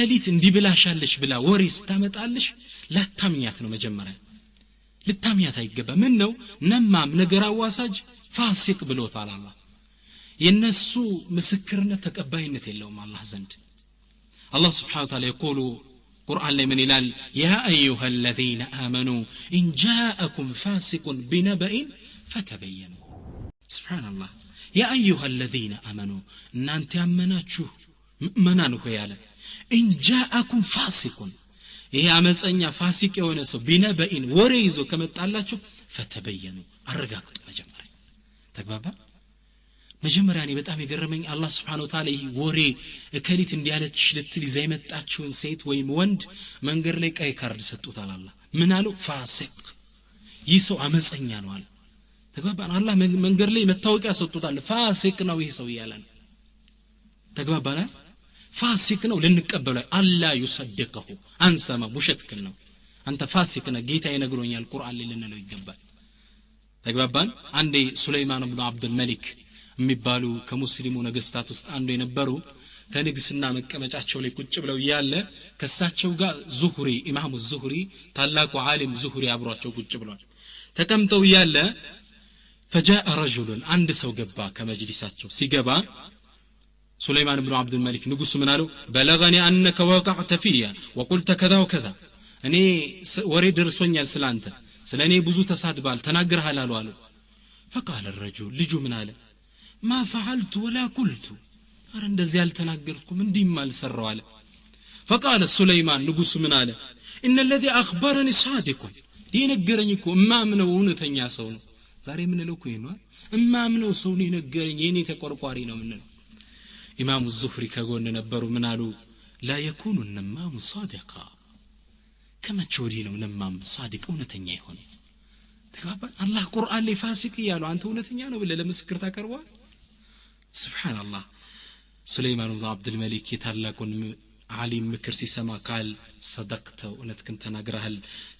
እከሊት እንዲብላሻለሽ ብላ ወሬ ስታመጣልሽ ላታምኛት ነው መጀመሪያ ልታምኛት አይገባ ምን ነው ነማም ነገር አዋሳጅ ፋሲቅ ብሎታል አላህ የነሱ ምስክርነት ተቀባይነት የለውም አላህ ዘንድ አላህ Subhanahu Wa Ta'ala يقول ቁርአን ላይ ምን ይላል ያ አዩሃ الذين آمنوا إن جاءكم فاسق بنبأ فتبينوا سبحان الله ያ አዩሃ الذين آمنوا እናንተ ያመናችሁ ምእመናን ሆይ ያለ إن جاءكم فاسق ይሄ አመፀኛ ፋሲቅ የሆነ ሰው ቢነበኢን ወሬ ይዞ ከመጣላችሁ ፈተበየኑ አረጋግጡ መጀመሪያ ተግባባ መጀመሪያ እኔ በጣም የገረመኝ አላህ Subhanahu Wa Ta'ala ይሄ ወሬ እከሊት እንዲያለች ልትል ይዘ የመጣችውን ሴት ወይም ወንድ መንገር ላይ ቀይ ካርድ ሰጥቶታል አላህ ምን አለው ፋሲቅ ይህ ሰው አመፀኛ ነው አለ ተግባባን አላህ መንገር ላይ መታወቂያ ሰጥቶታል ፋሲቅ ነው ይህ ሰው ይያላል ተግባባና ፋሲቅ ነው ልንቀበለው አላ ይصدقه አንሰማ ውሸትክል ነው አንተ ፋሲቅ ነህ ጌታ ይነግሮኛል ቁርአን ላይ ልንለው ይገባል ተግባባን አንዴ ሱለይማን ኢብኑ አብዱል መሊክ የሚባሉ ከሙስሊሙ ነገስታት ውስጥ አንዱ የነበሩ ከንግስና መቀመጫቸው ላይ ቁጭ ብለው ያለ ከሳቸው ጋር ዙሁሪ ኢማሙ ዙሁሪ ታላቁ ዓሊም ዙሁሪ አብሯቸው ቁጭ ብሏል ተቀምጠው ያለ فجاء رجل عند ሰው ገባ ከመጅሊሳቸው ሲገባ ሱለይማን ኢብኑ አብዱል መሊክ ንጉስ ምን አለው በለغني انك وقعت فيا وقلت كذا وكذا እኔ ወሬ ደርሶኛል ስላንተ ስለኔ ብዙ ተሳድባል ተናግረሃል አለው فقال الرجل ልጁ ምን አለ ما فعلت ولا قلت አረ እንደዚህ ያልተናገርኩም እንዲም አልሰራው አለ فقال سليمان ንጉስ ምን አለ ان الذي اخبرني صادق ይነገረኝ እኮ እማምነው እውነተኛ ሰው ነው ዛሬ ምን ነው እኮ ይኗል እማምነው ሰው ነው ይነገረኝ የኔ ተቆርቋሪ ነው ምን ነው ኢማሙ ዙህሪ ከጎን ነበሩ ምን አሉ لا يكون النمام صادقا كما تشودي ነው ነማም صادق እውነተኛ ይሆን ተጋባ አላህ ቁርአን ላይ ፋሲቅ ይያሉ አንተ እውነተኛ ነው ብለ ለምስክር ታቀርባል سبحان الله سليمان بن عبد الملك يتلاقون عليم مكر سيسما قال صدقت ونتكن تناغرهل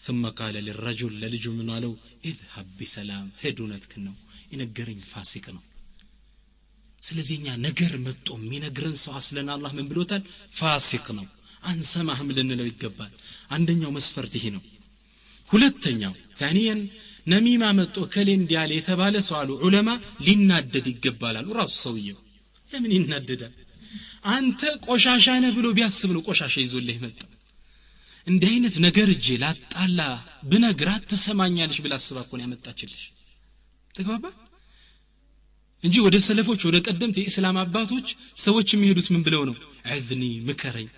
ثم قال للرجل للجو من قالوا اذهب بسلام هدونتكن ነው ይነገረኝ ፋሲቅ ነው ስለዚህኛ ነገር መጥቶ የሚነግረን ሰው አስለና አላህ ምን ብሎታል ፋሲቅ ነው አንሰማህም ልንለው ይገባል አንደኛው መስፈርት ይሄ ነው ሁለተኛው ثانيا ነሚማ መጥቶ ከሌ እንዲያለ የተባለ ሰው አሉ ዑለማ ሊናደድ ይገባላል ራሱ ሰውየው ለምን ይናደዳል አንተ ቆሻሻ ነህ ብሎ ቢያስብ ነው ቆሻሻ ይዞልህ መጣ እንደ አይነት ነገር እጄ ላጣላ ብነግራት ተሰማኛለሽ ብላ አስባኮ ነው ያመጣችልሽ ተግባባ እንጂ ወደ ሰለፎች ወደ ቀደምት የእስላም አባቶች ሰዎች የሚሄዱት ምን ብለው ነው አዝኒ ምከረኝ